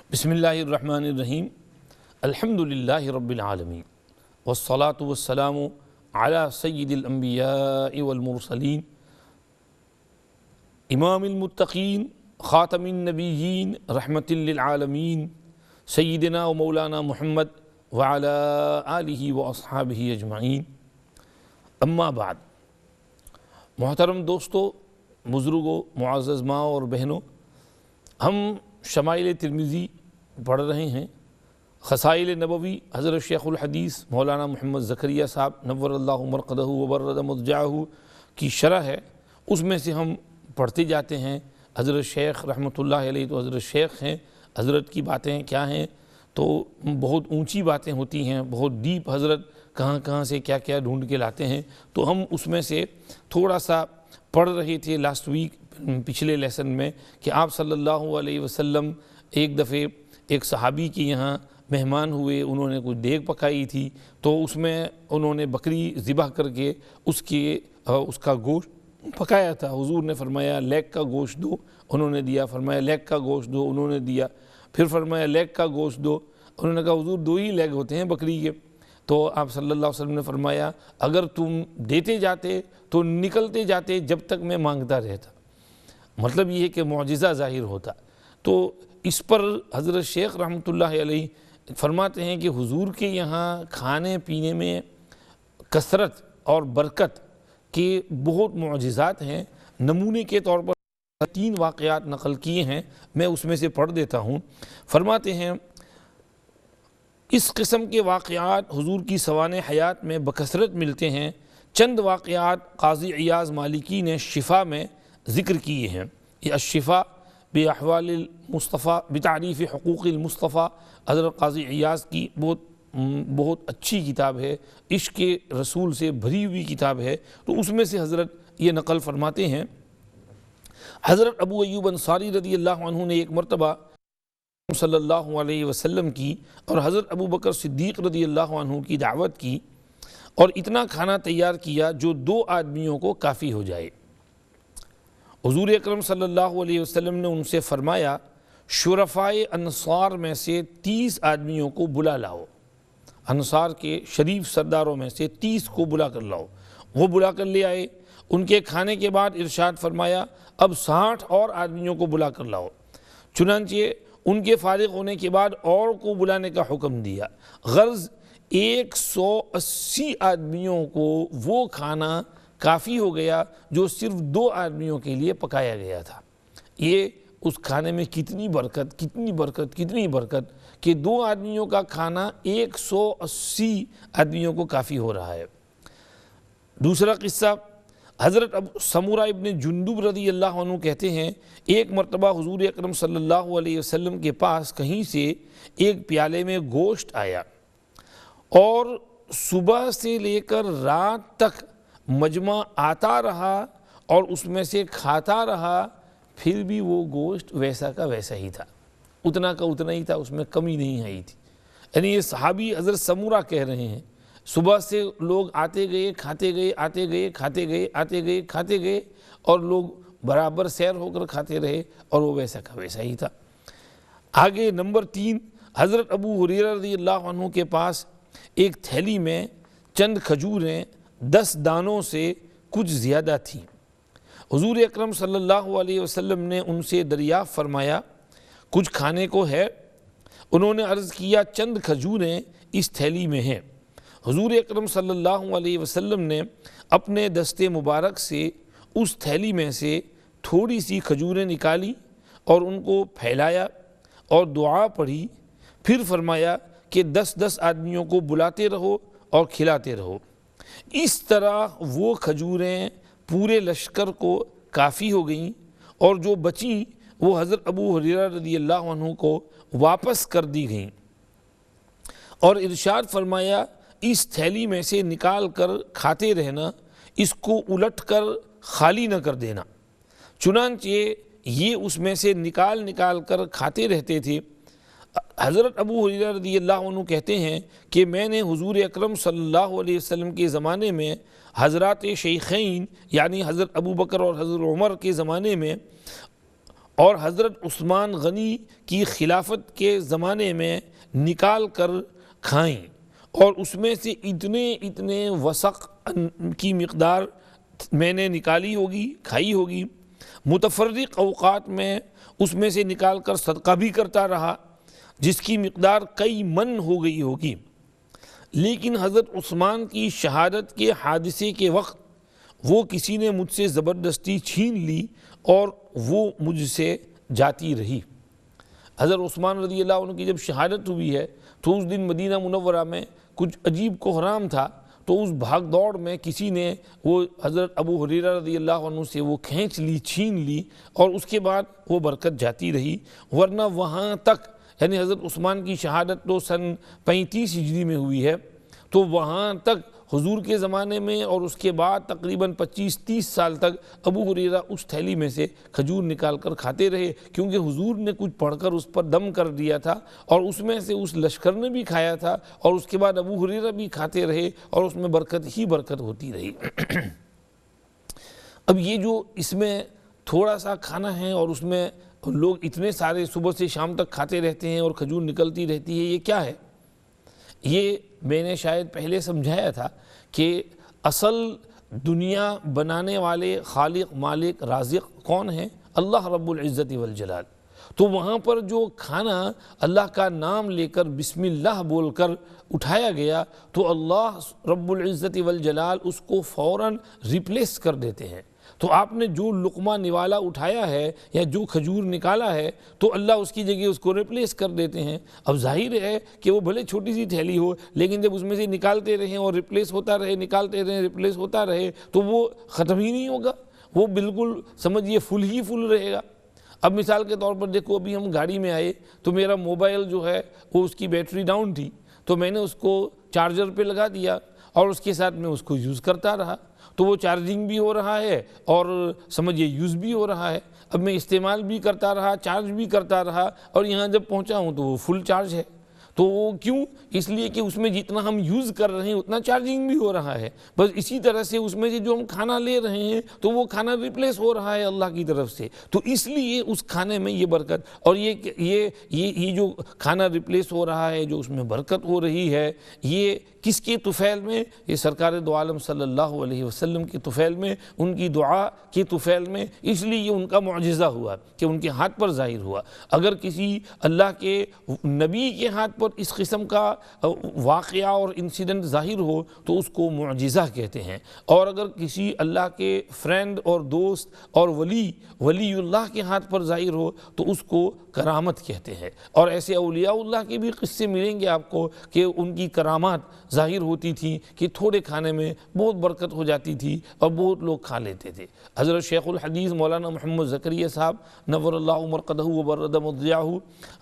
بسم اللہ الرحمن الرحیم الحمدللہ رب العالمین والصلاة والسلام علی سید الانبیاء والمرسلین امام المتقین خاتم النبیین رحمت للعالمین سیدنا و مولانا محمد وعلی آلہ و اصحابہ اجمعین اما بعد۔ محترم دوستو، بزرگوں، معزز ماں اور بہنوں، ہم شمائل ترمذی پڑھ رہے ہیں۔ خصائل نبوی حضرت شیخ الحدیث مولانا محمد زکریا صاحب نور اللہ مرقدہ وبرد مضجعہ کی شرح ہے، اس میں سے ہم پڑھتے جاتے ہیں۔ حضرت شیخ رحمۃ اللہ علیہ تو حضرت شیخ ہیں، حضرت کی باتیں کیا ہیں تو بہت اونچی باتیں ہوتی ہیں، بہت ڈیپ حضرت کہاں کہاں سے کیا کیا ڈھونڈ کے لاتے ہیں، تو ہم اس میں سے تھوڑا سا پڑھ رہے تھے لاسٹ ویک پچھلے لیسن میں کہ آپ صلی اللہ علیہ وسلم ایک دفعہ ایک صحابی کے یہاں مہمان ہوئے، انہوں نے کچھ دیگ پکائی تھی، تو اس میں انہوں نے بکری ذبح کر کے اس کا گوشت پکایا تھا۔ حضور نے فرمایا لیگ کا گوشت دو، انہوں نے دیا۔ فرمایا لیگ کا گوشت دو، انہوں نے دیا۔ پھر فرمایا لیگ کا گوشت دو، انہوں نے کہا حضور دو ہی لیگ ہوتے ہیں بکری کے۔ تو آپ صلی اللہ علیہ وسلم نے فرمایا اگر تم دیتے جاتے تو نکلتے جاتے جب تک میں مانگتا رہتا، مطلب یہ ہے کہ معجزہ ظاہر ہوتا۔ تو اس پر حضرت شیخ رحمۃ اللہ علیہ فرماتے ہیں کہ حضور کے یہاں کھانے پینے میں کثرت اور برکت کے بہت معجزات ہیں۔ نمونے کے طور پر 3 واقعات نقل کیے ہیں، میں اس میں سے پڑھ دیتا ہوں۔ فرماتے ہیں اس قسم کے واقعات حضور کی سوانح حیات میں بکثرت ملتے ہیں۔ چند واقعات قاضی عیاض مالکی نے شفا میں ذکر کیے ہیں۔ یہ الشفا باحوال المصطفیٰ بتعریف حقوق المصطفیٰ حضرت قاضی عیاض کی بہت اچھی کتاب ہے، عشق رسول سے بھری ہوئی کتاب ہے۔ تو اس میں سے حضرت یہ نقل فرماتے ہیں، حضرت ابو ایوب انصاری رضی اللہ عنہ نے ایک مرتبہ صلی اللہ علیہ وسلم کی اور حضرت ابو بکر صدیق رضی اللہ عنہ کی دعوت کی اور اتنا کھانا تیار کیا جو 2 آدمیوں کو کافی ہو جائے۔ حضور اکرم صلی اللہ علیہ وسلم نے ان سے فرمایا شرفائے انصار میں سے 30 آدمیوں کو بلا لاؤ، انصار کے شریف سرداروں میں سے 30 کو بلا کر لاؤ۔ وہ بلا کر لے آئے۔ ان کے کھانے کے بعد ارشاد فرمایا اب 60 اور آدمیوں کو بلا کر لاؤ۔ چنانچہ ان کے فارغ ہونے کے بعد اور کو بلانے کا حکم دیا۔ غرض 180 آدمیوں کو وہ کھانا کافی ہو گیا جو صرف 2 آدمیوں کے لیے پکایا گیا تھا۔ یہ اس کھانے میں کتنی برکت کہ 2 آدمیوں کا کھانا 180 آدمیوں کو کافی ہو رہا ہے۔ دوسرا قصہ، حضرت سمورہ ابن جندب رضی اللہ عنہ کہتے ہیں ایک مرتبہ حضور اکرم صلی اللہ علیہ وسلم کے پاس کہیں سے ایک پیالے میں گوشت آیا اور صبح سے لے کر رات تک مجمع آتا رہا اور اس میں سے کھاتا رہا، پھر بھی وہ گوشت ویسا کا ویسا ہی تھا، اتنا کا اتنا ہی تھا، اس میں کمی نہیں آئی تھی۔ یعنی یہ صحابی حضرت سمورہ کہہ رہے ہیں صبح سے لوگ آتے گئے کھاتے گئے، آتے گئے کھاتے گئے، آتے گئے کھاتے گئے، اور لوگ برابر سیر ہو کر کھاتے رہے اور وہ ویسا کا ویسا ہی تھا۔ آگے نمبر 3، حضرت ابو ہریرہ رضی اللہ عنہ کے پاس ایک تھیلی میں چند کھجوریں 10 دانوں سے کچھ زیادہ تھیں۔ حضور اکرم صلی اللہ علیہ وسلم نے ان سے دریافت فرمایا کچھ کھانے کو ہے؟ انہوں نے عرض کیا چند کھجوریں اس تھیلی میں ہیں۔ حضور اکرم صلی اللہ علیہ وسلم نے اپنے دست مبارک سے اس تھیلی میں سے تھوڑی سی کھجوریں نکالی اور ان کو پھیلایا اور دعا پڑھی، پھر فرمایا کہ 10 آدمیوں کو بلاتے رہو اور کھلاتے رہو۔ اس طرح وہ کھجوریں پورے لشکر کو کافی ہو گئیں اور جو بچیں وہ حضرت ابو ہریرہ رضی اللہ عنہ کو واپس کر دی گئیں، اور ارشاد فرمایا اس تھیلی میں سے نکال کر کھاتے رہنا، اس کو الٹ کر خالی نہ کر دینا۔ چنانچہ یہ اس میں سے نکال کر کھاتے رہتے تھے۔ حضرت ابو ہریرہ رضی اللہ عنہ کہتے ہیں کہ میں نے حضور اکرم صلی اللہ علیہ وسلم کے زمانے میں حضرات شیخین یعنی حضرت ابو بکر اور حضرت عمر کے زمانے میں اور حضرت عثمان غنی کی خلافت کے زمانے میں نکال کر کھائیں، اور اس میں سے اتنے وسق کی مقدار میں نے نکالی ہوگی، کھائی ہوگی۔ متفرق اوقات میں اس میں سے نکال کر صدقہ بھی کرتا رہا، جس کی مقدار کئی من ہو گئی ہوگی۔ لیکن حضرت عثمان کی شہادت کے حادثے کے وقت وہ کسی نے مجھ سے زبردستی چھین لی اور وہ مجھ سے جاتی رہی۔ حضرت عثمان رضی اللہ عنہ کی جب شہادت ہوئی ہے تو اس دن مدینہ منورہ میں کچھ عجیب کوہرام تھا، تو اس بھاگ دوڑ میں کسی نے وہ حضرت ابو ہریرہ رضی اللہ عنہ سے وہ کھینچ لی، چھین لی، اور اس کے بعد وہ برکت جاتی رہی۔ ورنہ وہاں تک، یعنی حضرت عثمان کی شہادت تو سن 35 ہجری میں ہوئی ہے، تو وہاں تک حضور کے زمانے میں اور اس کے بعد تقریباً 25-30 سال تک ابو ہریرہ اس تھیلی میں سے کھجور نکال کر کھاتے رہے، کیونکہ حضور نے کچھ پڑھ کر اس پر دم کر دیا تھا، اور اس میں سے اس لشکر نے بھی کھایا تھا، اور اس کے بعد ابو ہریرہ بھی کھاتے رہے، اور اس میں برکت ہی برکت ہوتی رہی۔ اب یہ جو اس میں تھوڑا سا کھانا ہے اور اس میں لوگ اتنے سارے صبح سے شام تک کھاتے رہتے ہیں اور کھجور نکلتی رہتی ہے، یہ کیا ہے؟ یہ میں نے شاید پہلے سمجھایا تھا کہ اصل دنیا بنانے والے خالق مالک رازق کون ہیں؟ اللہ رب العزت والجلال۔ تو وہاں پر جو کھانا اللہ کا نام لے کر بسم اللہ بول کر اٹھایا گیا، تو اللہ رب العزت والجلال اس کو فوراً ریپلیس کر دیتے ہیں۔ تو آپ نے جو لقمہ نوالا اٹھایا ہے یا جو کھجور نکالا ہے، تو اللہ اس کی جگہ اس کو ریپلیس کر دیتے ہیں۔ اب ظاہر ہے کہ وہ بھلے چھوٹی سی تھیلی ہو، لیکن جب اس میں سے نکالتے رہیں اور ریپلیس ہوتا رہے، نکالتے رہیں ریپلیس ہوتا رہے، تو وہ ختم ہی نہیں ہوگا، وہ بالکل سمجھیے فل ہی فل رہے گا۔ اب مثال کے طور پر دیکھو، ابھی ہم گاڑی میں آئے تو میرا موبائل جو ہے وہ اس کی بیٹری ڈاؤن تھی، تو میں نے اس کو چارجر پہ لگا دیا اور اس کے ساتھ میں اس کو یوز کرتا رہا، تو وہ چارجنگ بھی ہو رہا ہے اور سمجھیے یوز بھی ہو رہا ہے۔ اب میں استعمال بھی کرتا رہا، چارج بھی کرتا رہا، اور یہاں جب پہنچا ہوں تو وہ فل چارج ہے۔ تو وہ کیوں؟ اس لیے کہ اس میں جتنا ہم یوز کر رہے ہیں اتنا چارجنگ بھی ہو رہا ہے۔ بس اسی طرح سے اس میں سے جو ہم کھانا لے رہے ہیں تو وہ کھانا ریپلیس ہو رہا ہے اللہ کی طرف سے، تو اس لیے اس کھانے میں یہ برکت، اور یہ جو کھانا ریپلیس ہو رہا ہے، جو اس میں برکت ہو رہی ہے، یہ کس کے طفیل میں؟ یہ سرکار دو عالم صلی اللہ علیہ وسلم کے طفیل میں، ان کی دعا کے طفیل میں، اس لیے یہ ان کا معجزہ ہوا کہ ان کے ہاتھ پر ظاہر ہوا۔ اگر کسی اللہ کے نبی کے ہاتھ پر اس قسم کا واقعہ اور انسیڈنٹ ظاہر ہو تو اس کو معجزہ کہتے ہیں، اور اگر کسی اللہ کے فرینڈ اور دوست اور ولی اللہ کے ہاتھ پر ظاہر ہو تو اس کو کرامت کہتے ہیں۔ اور ایسے اولیاء اللہ کے بھی قصے ملیں گے آپ کو کہ ان کی کرامات ظاہر ہوتی تھی کہ تھوڑے کھانے میں بہت برکت ہو جاتی تھی اور بہت لوگ کھا لیتے تھے۔ حضرت شیخ الحدیث مولانا محمد زکریا صاحب نور اللہ مرقدہ وبرد مضجعہ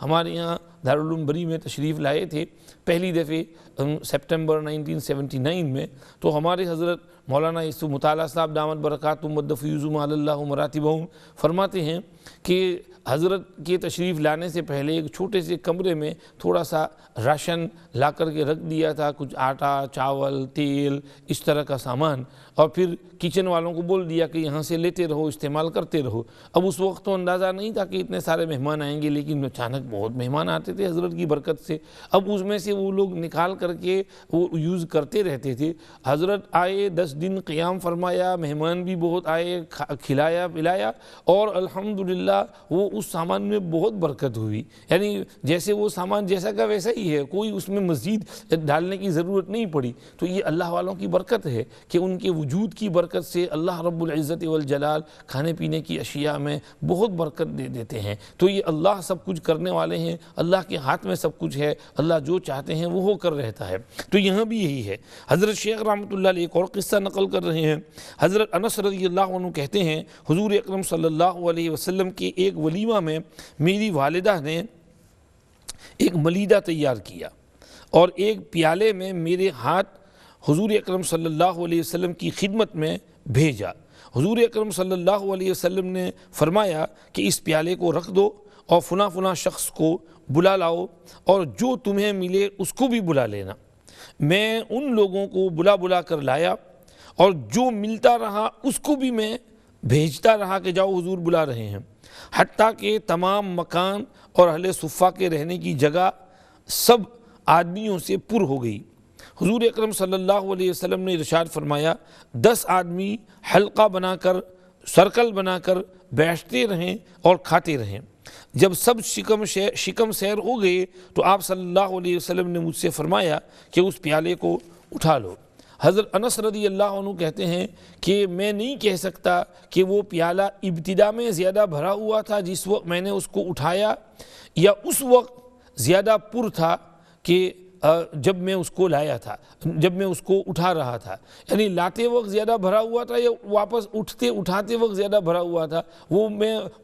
ہمارے یہاں دارالعلوم بری میں تشریف لائے تھے پہلی دفعہ سپٹمبر 1979 میں، تو ہمارے حضرت مولانا یوسف مطالعہ صاحب دامت برکاتہم مد فیوزہم علی اللہ مراتبہم فرماتے ہیں کہ حضرت کے تشریف لانے سے پہلے ایک چھوٹے سے کمرے میں تھوڑا سا راشن لا کر کے رکھ دیا تھا، کچھ آٹا، چاول، تیل، اس طرح کا سامان، اور پھر کچن والوں کو بول دیا کہ یہاں سے لیتے رہو، استعمال کرتے رہو۔ اب اس وقت تو اندازہ نہیں تھا کہ اتنے سارے مہمان آئیں گے، لیکن اچانک بہت مہمان آتے تھے حضرت کی برکت سے۔ اب اس میں سے وہ لوگ نکال کر کے وہ یوز کرتے رہتے تھے۔ حضرت آئے، 10 دن قیام فرمایا، مہمان بھی بہت آئے، کھلایا پلایا، اور الحمدللہ وہ اس سامان میں بہت برکت ہوئی، یعنی جیسے وہ سامان جیسا کا ویسا ہی ہے، کوئی اس میں مزید ڈالنے کی ضرورت نہیں پڑی۔ تو یہ اللہ والوں کی برکت ہے کہ ان کے وجود کی برکت سے اللہ رب العزت والجلال کھانے پینے کی اشیاء میں بہت برکت دے دیتے ہیں۔ تو یہ اللہ سب کچھ کرنے والے ہیں، اللہ کے ہاتھ میں سب کچھ ہے، اللہ جو چاہتے ہیں وہ ہو کر رہتا ہے۔ تو یہاں بھی یہی ہے۔ حضرت شیخ رحمۃ اللہ علیہ ایک اور قصہ نقل کر رہے ہیں۔ حضرت انس رضی اللہ عنہ کہتے ہیں حضور اکرم صلی اللہ علیہ وسلم کے ایک ولیمہ میں میری والدہ نے ایک ملیدہ تیار کیا اور ایک پیالے میں میرے ہاتھ حضور اکرم صلی اللہ علیہ وسلم کی خدمت میں بھیجا۔ حضور اکرم صلی اللہ علیہ وسلم نے فرمایا کہ اس پیالے کو رکھ دو اور فلاں فلاں شخص کو بلا لاؤ اور جو تمہیں ملے اس کو بھی بلا لینا۔ میں ان لوگوں کو بلا کر لایا اور جو ملتا رہا اس کو بھی میں بھیجتا رہا کہ جاؤ حضور بلا رہے ہیں۔ حتیٰ کہ تمام مکان اور اہل صفہ کے رہنے کی جگہ سب آدمیوں سے پر ہو گئی۔ حضور اکرم صلی اللہ علیہ وسلم نے ارشاد فرمایا 10 آدمی حلقہ بنا کر سرکل بنا کر بیٹھتے رہیں اور کھاتے رہیں۔ جب سب شکم سیر ہو گئے تو آپ صلی اللہ علیہ وسلم نے مجھ سے فرمایا کہ اس پیالے کو اٹھا لو۔ حضرت انس رضی اللہ عنہ کہتے ہیں کہ میں نہیں کہہ سکتا کہ وہ پیالہ ابتدا میں زیادہ بھرا ہوا تھا جس وقت میں نے اس کو اٹھایا، یا اس وقت زیادہ پر تھا کہ جب میں اس کو لایا تھا، جب میں اس کو اٹھا رہا تھا، یعنی لاتے وقت زیادہ بھرا ہوا تھا یا واپس اٹھاتے وقت زیادہ بھرا ہوا تھا، وہ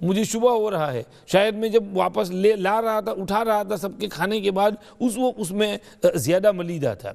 مجھے شبہ ہو رہا ہے۔ شاید میں جب واپس لا رہا تھا، اٹھا رہا تھا سب کے کھانے کے بعد، اس وقت اس میں زیادہ ملیدہ تھا۔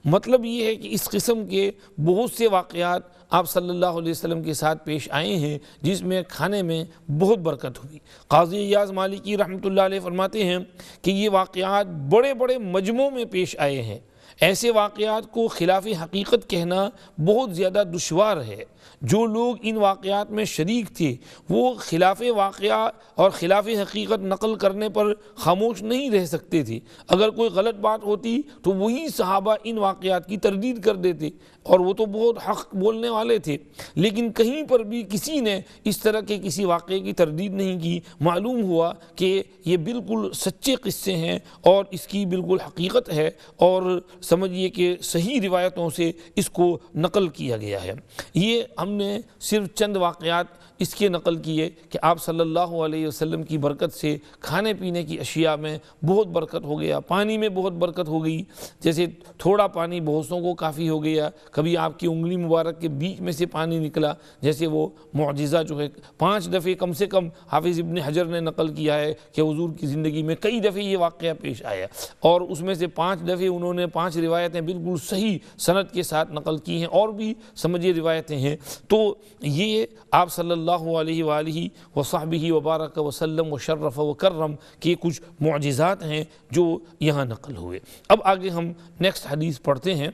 مطلب یہ ہے کہ اس قسم کے بہت سے واقعات آپ صلی اللہ علیہ وسلم کے ساتھ پیش آئے ہیں جس میں کھانے میں بہت برکت ہوئی۔ قاضی ایاز مالکی رحمۃ اللہ علیہ فرماتے ہیں کہ یہ واقعات بڑے بڑے مجموعوں میں پیش آئے ہیں۔ ایسے واقعات کو خلاف حقیقت کہنا بہت زیادہ دشوار ہے۔ جو لوگ ان واقعات میں شریک تھے وہ خلاف واقعہ اور خلاف حقیقت نقل کرنے پر خاموش نہیں رہ سکتے تھے۔ اگر کوئی غلط بات ہوتی تو وہی صحابہ ان واقعات کی تردید کر دیتے، اور وہ تو بہت حق بولنے والے تھے، لیکن کہیں پر بھی کسی نے اس طرح کے کسی واقعے کی تردید نہیں کی۔ معلوم ہوا کہ یہ بالکل سچے قصے ہیں اور اس کی بالکل حقیقت ہے، اور سمجھیے کہ صحیح روایتوں سے اس کو نقل کیا گیا ہے۔ یہ ہم نے صرف چند واقعات اس کے نقل کیے کہ آپ صلی اللہ علیہ وسلم کی برکت سے کھانے پینے کی اشیاء میں بہت برکت ہو گیا، پانی میں بہت برکت ہو گئی۔ جیسے تھوڑا پانی بہتوں کو کافی ہو گیا، کبھی آپ کی انگلی مبارک کے بیچ میں سے پانی نکلا، جیسے وہ معجزہ جو ہے 5 دفعے کم سے کم حافظ ابن حجر نے نقل کیا ہے کہ حضور کی زندگی میں کئی دفعے یہ واقعہ پیش آیا، اور اس میں سے 5 دفعے انہوں نے 5 روایتیں بالکل صحیح سند کے ساتھ نقل کی ہیں، اور بھی سمجھے روایتیں ہیں۔ تو یہ آپ صلی اللہ علیہ وآلہ وصحبہ وبارک وسلم وشرف وکرم کے کچھ معجزات ہیں جو یہاں نقل ہوئے۔ اب آگے ہم نیکسٹ حدیث پڑھتے ہیں۔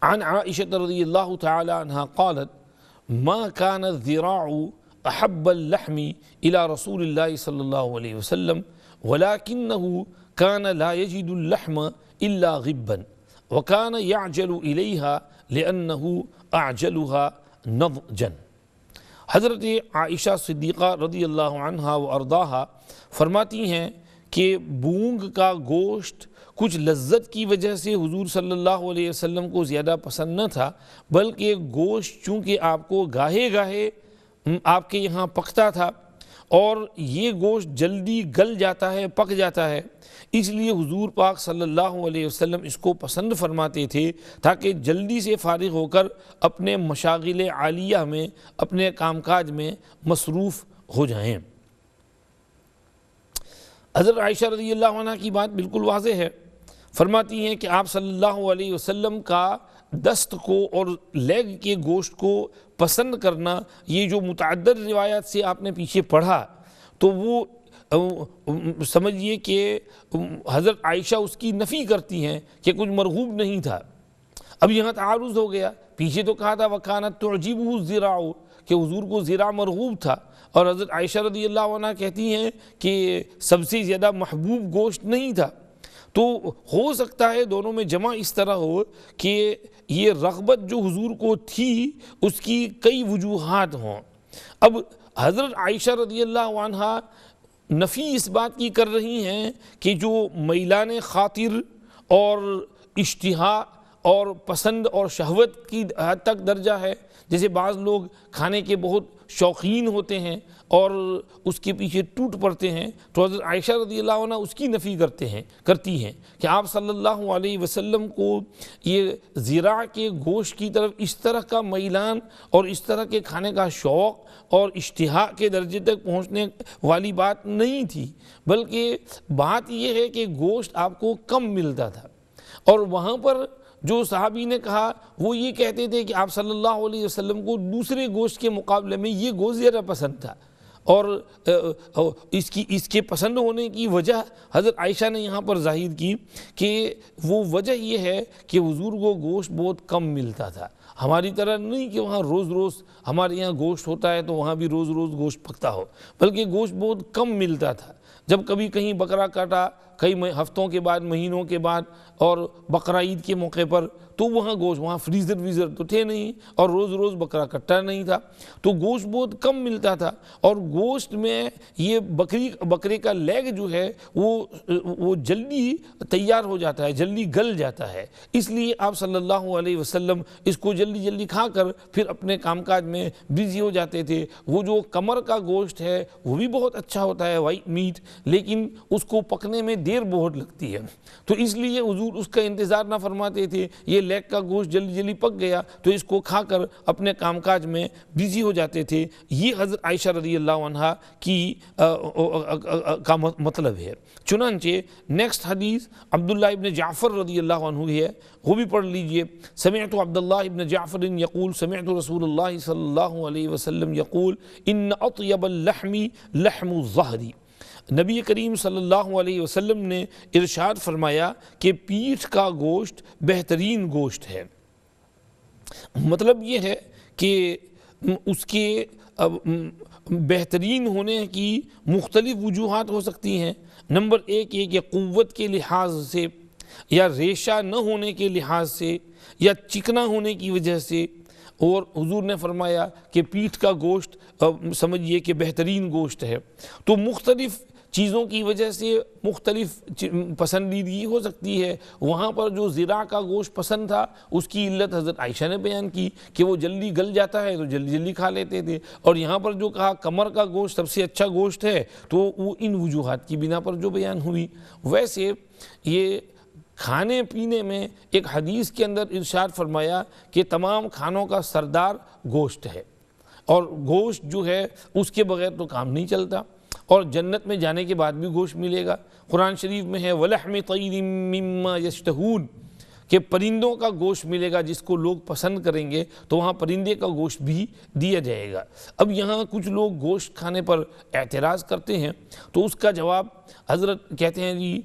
عن عائشة رضی اللہ تعالی عنہ قالت ما كان الذراع احب اللحم الى رسول اللہ صلی اللہ علیہ وسلم ولكنه كان لا يجد اللحم الا غبا وكان يعجل اليها لانه اعجلها نضجا۔ حضرت عائشہ صدیقہ رضی اللہ عنہا و ارضاہا فرماتی ہیں کہ بونگ کا گوشت کچھ لذت کی وجہ سے حضور صلی اللہ علیہ وسلم کو زیادہ پسند نہ تھا، بلکہ گوشت چونکہ آپ کو گاہے گاہے آپ کے یہاں پکتا تھا، اور یہ گوشت جلدی گل جاتا ہے، پک جاتا ہے، اس لیے حضور پاک صلی اللہ علیہ وسلم اس کو پسند فرماتے تھے تاکہ جلدی سے فارغ ہو کر اپنے مشاغل عالیہ میں، اپنے کام کاج میں مصروف ہو جائیں۔ حضرت عائشہ رضی اللہ عنہ کی بات بالکل واضح ہے، فرماتی ہیں کہ آپ صلی اللہ علیہ وسلم کا دست کو اور لیگ کے گوشت کو پسند کرنا، یہ جو متعدد روایات سے آپ نے پیچھے پڑھا، تو وہ سمجھیے کہ حضرت عائشہ اس کی نفی کرتی ہیں کہ کچھ مرغوب نہیں تھا۔ اب یہاں تعارض ہو گیا، پیچھے تو کہا تھا وَكَانَتْ تُعْجِبُهُ الذِّرَاعُ کہ حضور کو زرع مرغوب تھا، اور حضرت عائشہ رضی اللہ عنہ کہتی ہیں کہ سب سے زیادہ محبوب گوشت نہیں تھا۔ تو ہو سکتا ہے دونوں میں جمع اس طرح ہو کہ یہ رغبت جو حضور کو تھی اس کی کئی وجوہات ہوں۔ اب حضرت عائشہ رضی اللہ عنہ نفی اس بات کی کر رہی ہیں کہ جو میلان خاطر اور اشتہا اور پسند اور شہوت کی حد تک درجہ ہے، جیسے بعض لوگ کھانے کے بہت شوقین ہوتے ہیں اور اس کے پیچھے ٹوٹ پڑتے ہیں، تو حضرت عائشہ رضی اللہ عنہ اس کی نفی کرتی ہیں کہ آپ صلی اللہ علیہ وسلم کو یہ زرع کے گوشت کی طرف اس طرح کا میلان اور اس طرح کے کھانے کا شوق اور اشتہا کے درجے تک پہنچنے والی بات نہیں تھی، بلکہ بات یہ ہے کہ گوشت آپ کو کم ملتا تھا، اور وہاں پر جو صحابی نے کہا وہ یہ کہتے تھے کہ آپ صلی اللہ علیہ وسلم کو دوسرے گوشت کے مقابلے میں یہ گوشت زیادہ پسند تھا، اور اس کے پسند ہونے کی وجہ حضرت عائشہ نے یہاں پر ظاہر کی کہ وہ وجہ یہ ہے کہ حضور کو گوشت بہت کم ملتا تھا، ہماری طرح نہیں کہ وہاں روز روز ہمارے یہاں گوشت ہوتا ہے تو وہاں بھی روز روز گوشت پکتا ہو، بلکہ گوشت بہت کم ملتا تھا۔ جب کبھی کہیں بکرا کاٹا، کئی ہفتوں کے بعد، مہینوں کے بعد، اور بقرہ عید کے موقع پر، تو وہاں گوشت، وہاں فریزر ویزر تو تھے نہیں، اور روز روز بکرا کٹا نہیں تھا، تو گوشت بہت کم ملتا تھا، اور گوشت میں یہ بکرے کا لیگ جو ہے وہ جلدی تیار ہو جاتا ہے، جلدی گل جاتا ہے، اس لیے آپ صلی اللہ علیہ وسلم اس کو جلدی جلدی کھا کر پھر اپنے کام کاج میں بزی ہو جاتے تھے۔ وہ جو کمر کا گوشت ہے وہ بھی بہت اچھا ہوتا ہے، وائٹ میٹ، لیکن اس کو پکنے میں دیر بہت لگتی ہے، تو اس لیے حضور اس کا انتظار نہ فرماتے تھے۔ یہ لیگ کا گوشت جلدی جلدی پک گیا تو اس کو کھا کر اپنے کام کاج میں بزی ہو جاتے تھے۔ یہ حضرت عائشہ رضی اللہ عنہا کا مطلب ہے۔ چنانچہ نیکسٹ حدیث عبداللہ ابن جعفر رضی اللہ عنہ ہے، وہ بھی پڑھ لیجئے۔ سمعت عبداللہ ابن جعفر یقول سمعت رسول اللہ صلی اللہ علیہ وسلم یقول ان اطیب اللحم لحم الظہر۔ نبی کریم صلی اللہ علیہ وسلم نے ارشاد فرمایا کہ پیٹھ کا گوشت بہترین گوشت ہے۔ مطلب یہ ہے کہ اس کے بہترین ہونے کی مختلف وجوہات ہو سکتی ہیں۔ نمبر ایک یہ کہ قوت کے لحاظ سے، یا ریشہ نہ ہونے کے لحاظ سے، یا چکنا ہونے کی وجہ سے، اور حضور نے فرمایا کہ پیٹھ کا گوشت سمجھیے کہ بہترین گوشت ہے، تو مختلف چیزوں کی وجہ سے مختلف پسندیدگی ہو سکتی ہے۔ وہاں پر جو ذراع کا گوشت پسند تھا اس کی علت حضرت عائشہ نے بیان کی کہ وہ جلدی گل جاتا ہے تو جلدی جلدی کھا لیتے تھے، اور یہاں پر جو کہا کمر کا گوشت سب سے اچھا گوشت ہے، تو وہ ان وجوہات کی بنا پر جو بیان ہوئی۔ ویسے یہ کھانے پینے میں ایک حدیث کے اندر ارشاد فرمایا کہ تمام کھانوں کا سردار گوشت ہے، اور گوشت جو ہے اس کے بغیر تو کام نہیں چلتا، اور جنت میں جانے کے بعد بھی گوشت ملے گا۔ قرآن شریف میں ہے وَلَحْمِ طَيْرٍ مِّمَّا يَشْتَهُونَ، کہ پرندوں کا گوشت ملے گا جس کو لوگ پسند کریں گے، تو وہاں پرندے کا گوشت بھی دیا جائے گا۔ اب یہاں کچھ لوگ گوشت کھانے پر اعتراض کرتے ہیں، تو اس کا جواب حضرت کہتے ہیں جی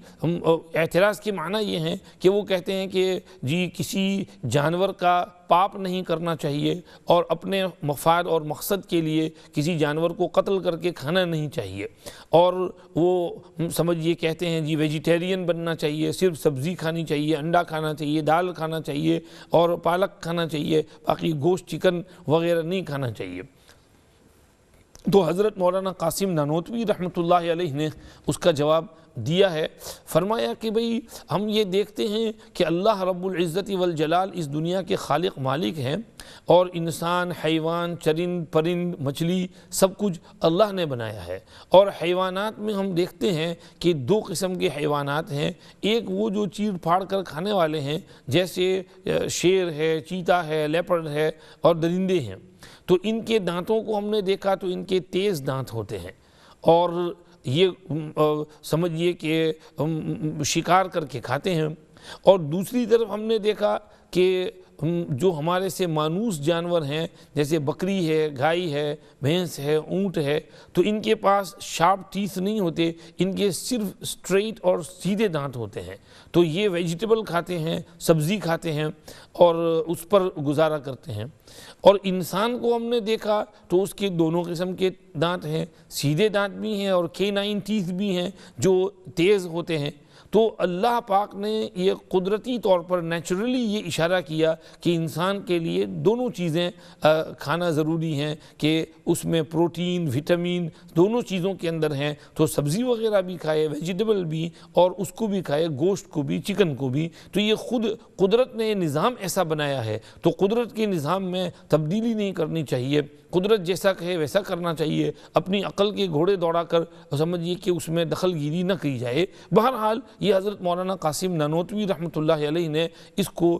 اعتراض کے معنی یہ ہیں کہ وہ کہتے ہیں کہ جی کسی جانور کا پاپ نہیں کرنا چاہیے، اور اپنے مفاد اور مقصد کے لیے کسی جانور کو قتل کر کے کھانا نہیں چاہیے، اور وہ سمجھیے کہتے ہیں جی ویجیٹیرین بننا چاہیے، صرف سبزی کھانی چاہیے، انڈا کھانا چاہیے، دال کھانا چاہیے، اور پالک کھانا چاہیے، باقی گوشت چکن وغیرہ نہیں کھانا چاہیے۔ تو حضرت مولانا قاسم نانوتوی رحمۃ اللہ علیہ نے اس کا جواب دیا ہے، فرمایا کہ بھئی ہم یہ دیکھتے ہیں کہ اللہ رب العزت والجلال اس دنیا کے خالق مالک ہیں، اور انسان، حیوان، چرند، پرند، مچھلی سب کچھ اللہ نے بنایا ہے، اور حیوانات میں ہم دیکھتے ہیں کہ دو قسم کے حیوانات ہیں، ایک وہ جو چیر پھاڑ کر کھانے والے ہیں جیسے شیر ہے، چیتا ہے، لیپرڈ ہے، اور درندے ہیں، تو ان کے دانتوں کو ہم نے دیکھا تو ان کے تیز دانت ہوتے ہیں، اور یہ سمجھیے کہ شکار کر کے کھاتے ہیں۔ اور دوسری طرف ہم نے دیکھا کہ جو ہمارے سے مانوس جانور ہیں جیسے بکری ہے، گائے ہے، بھینس ہے، اونٹ ہے، تو ان کے پاس شارپ ٹیتھ نہیں ہوتے، ان کے صرف سٹریٹ اور سیدھے دانت ہوتے ہیں، تو یہ ویجیٹیبل کھاتے ہیں، سبزی کھاتے ہیں، اور اس پر گزارا کرتے ہیں۔ اور انسان کو ہم نے دیکھا تو اس کے دونوں قسم کے دانت ہیں، سیدھے دانت بھی ہیں اور کینائن ٹیتھ بھی ہیں جو تیز ہوتے ہیں۔ تو اللہ پاک نے یہ قدرتی طور پر نیچرلی یہ اشارہ کیا کہ انسان کے لیے دونوں چیزیں کھانا ضروری ہیں، کہ اس میں پروٹین، وٹامن دونوں چیزوں کے اندر ہیں، تو سبزی وغیرہ بھی کھائے، ویجیٹیبل بھی، اور اس کو بھی کھائے، گوشت کو بھی، چکن کو بھی۔ تو یہ خود قدرت نے نظام ایسا بنایا ہے، تو قدرت کے نظام میں تبدیلی نہیں کرنی چاہیے، قدرت جیسا کہے ویسا کرنا چاہیے، اپنی عقل کے گھوڑے دوڑا کر سمجھیے کہ اس میں دخل گیری نہ کی جائے۔ بہرحال یہ حضرت مولانا قاسم نانوتوی رحمۃ اللہ علیہ نے اس کو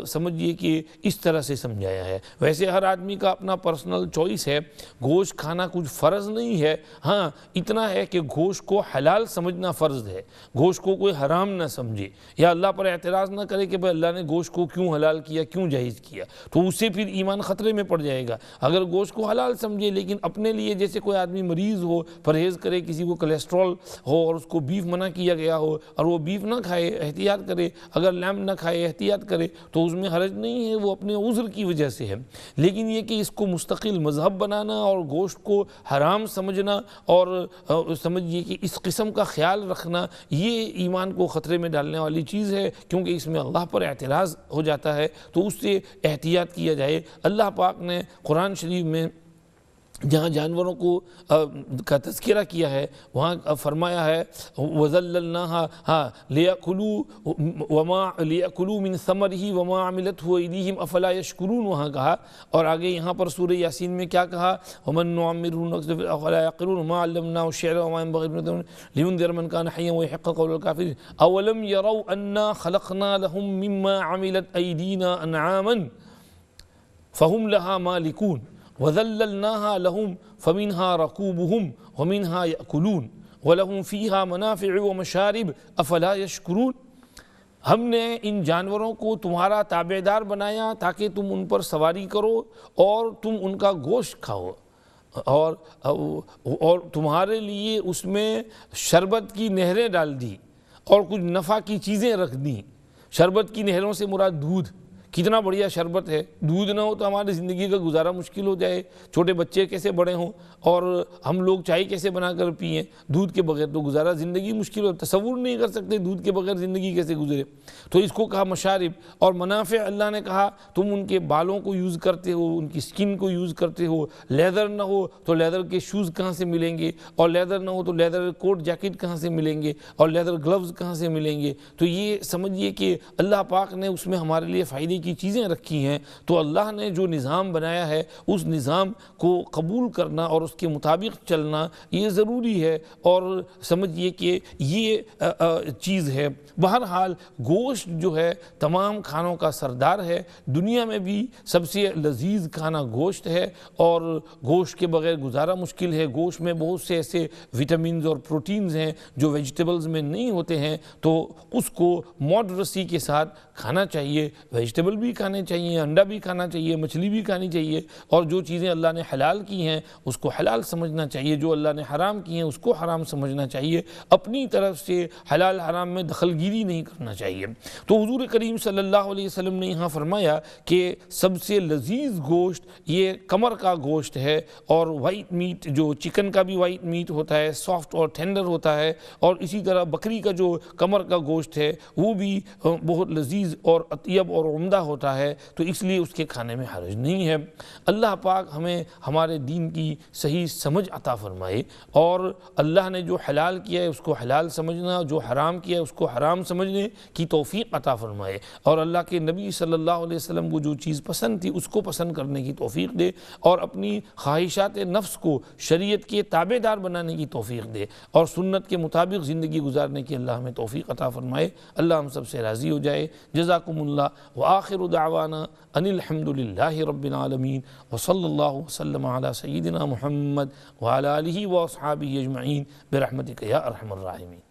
سمجھیے کہ اس طرح سے سمجھایا ہے۔ ویسے ہر آدمی کا اپنا پرسنل چوائس ہے، گوشت کھانا کچھ فرض نہیں ہے، ہاں اتنا ہے کہ گوشت کو حلال سمجھنا فرض ہے، گوشت کو کوئی حرام نہ سمجھے، یا اللہ پر اعتراض نہ کرے کہ بھئی اللہ نے گوشت کو کیوں حلال کیا، کیوں جائز کیا، تو اس سے پھر ایمان خطرے میں پڑ جائے گا۔ اگر گوشت کو حلال سمجھے لیکن اپنے لیے جیسے جیسے کوئی آدمی مریض ہو، پرہیز کرے، کسی کو کولیسٹرول ہو اور اس کو بیف منع کیا گیا ہو اور وہ بیف نہ کھائے، احتیاط کرے، اگر لیمب نہ کھائے احتیاط کرے تو اس میں حرج نہیں ہے، وہ اپنے عذر کی وجہ سے ہے۔ لیکن یہ کہ اس کو مستقل مذہب بنانا اور گوشت کو حرام سمجھنا اور سمجھیے کہ اس قسم کا خیال رکھنا، یہ ایمان کو خطرے میں ڈالنے والی چیز ہے، کیونکہ اس میں اللہ پر اعتراض ہو جاتا ہے، تو اس سے احتیاط کیا جائے۔ اللہ پاک نے قرآن شریف میں جہاں جانوروں کا تذکرہ کیا ہے وہاں فرمایا ہے وَذَلَّلْنَاهَا لِيَأْكُلُوا مِنْ ثَمَرِهِ وَمَا عَمِلَتْهُ أَيْدِيهِمْ أَفَلَا يَشْكُرُونَ وہاں کہا، اور آگے یہاں پر سورہ یاسین میں کیا کہا وَمَن نُعَمِّرْهُ نُنَكِّسْهُ فِي أَفَلَا يَعْقِلُونَ مَا عَلَّمْنَاهُ الشِّعْرَ وَمَا يَنبَغِي لِيُنذِرَ مَنْ كَانَ حَيًّا وَيُحِقَّ قَوْلَ الْكَافِرِينَ أَوَلَمْ يَرَوْا أَنَّا خَلَقْنَا لَهُم مِّمَّا عَمِلَتْ أَيْدِينَا أَنْعَامًا فَهُمْ لَهَا مَالِكُونَ وَذَلَّلْنَاهَا لَهُمْ فَمِنْهَا رَكُوبُهُمْ وَمِنْهَا يَأْكُلُونَ وَلَهُمْ فِيهَا مَنَافِعُ وَمَشَارِبُ أَفَلَا يَشْكُرُونَ۔ ہم نے ان جانوروں کو تمہارا تابعدار بنایا تاکہ تم ان پر سواری کرو اور تم ان کا گوشت کھاؤ، اور تمہارے لیے اس میں شربت کی نہریں ڈال دی اور کچھ نفع کی چیزیں رکھ دیں۔ شربت کی نہروں سے مراد دودھ، کتنا بڑھیا شربت ہے، دودھ نہ ہو تو ہماری زندگی کا گزارا مشکل ہو جائے، چھوٹے بچے کیسے بڑے ہوں اور ہم لوگ چائے کیسے بنا کر پئیں، دودھ کے بغیر تو گزارا زندگی مشکل ہو، تصور نہیں کر سکتے دودھ کے بغیر زندگی کیسے گزرے۔ تو اس کو کہا مشارب، اور منافع اللہ نے کہا تم ان کے بالوں کو یوز کرتے ہو، ان کی سکن کو یوز کرتے ہو، لیدر نہ ہو تو لیدر کے شوز کہاں سے ملیں گے، اور لیدر نہ ہو تو لیدر کوٹ جیکٹ کہاں سے ملیں گے، اور لیدر گلوز کہاں سے ملیں گے۔ تو یہ سمجھیے کہ اللہ پاک نے اس میں ہمارے لیے فائدے کی چیزیں رکھی ہیں، تو اللہ نے جو نظام بنایا ہے اس نظام کو قبول کرنا اور اس کے مطابق چلنا یہ ضروری ہے، اور سمجھیے کہ یہ چیز ہے۔ بہرحال گوشت جو ہے تمام کھانوں کا سردار ہے، دنیا میں بھی سب سے لذیذ کھانا گوشت ہے، اور گوشت کے بغیر گزارا مشکل ہے۔ گوشت میں بہت سے ایسے وٹامنز اور پروٹینز ہیں جو ویجیٹیبلز میں نہیں ہوتے ہیں، تو اس کو ماڈریسی کے ساتھ کھانا چاہیے، ویجیٹیبل بھی کھانے چاہیے، انڈا بھی کھانا چاہیے، مچھلی بھی کھانی چاہیے، اور جو چیزیں اللہ نے حلال کی ہیں اس کو حلال سمجھنا چاہیے، جو اللہ نے حرام کی ہیں اس کو حرام سمجھنا چاہیے، اپنی طرف سے حلال حرام میں دخل گیری نہیں کرنا چاہیے۔ تو حضور کریم صلی اللہ علیہ وسلم نے یہاں فرمایا کہ سب سے لذیذ گوشت یہ کمر کا گوشت ہے، اور وائٹ میٹ جو چکن کا بھی وائٹ میٹ ہوتا ہے، سافٹ اور ٹینڈر ہوتا ہے، اور اسی طرح بکری کا جو کمر کا گوشت ہے وہ بھی بہت لذیذ اور اطیب اور عمدہ ہوتا ہے، تو اس لیے اس کے کھانے میں حرج نہیں ہے۔ اللہ پاک ہمیں ہمارے دین کی صحیح سمجھ عطا فرمائے، اور اللہ نے جو حلال کیا ہے اس کو حلال سمجھنا، جو حرام کیا ہے اس کو حرام سمجھنے کی توفیق عطا فرمائے، اور اللہ کے نبی صلی اللہ علیہ وسلم کو جو چیز پسند تھی اس کو پسند کرنے کی توفیق دے، اور اپنی خواہشات نفس کو شریعت کے تابع دار بنانے کی توفیق دے، اور سنت کے مطابق زندگی گزارنے کی اللہ ہمیں توفیق عطا فرمائے۔ اللہ ہم سب سے راضی ہو جائے۔ جزاکم اللہ، وآخر دعوانا ان الحمد للہ رب العالمین، وصلی اللہ وسلم علی سیدنا محمد وعلی آلہ واصحابہ اجمعین برحمتک یا ارحم الراحمین۔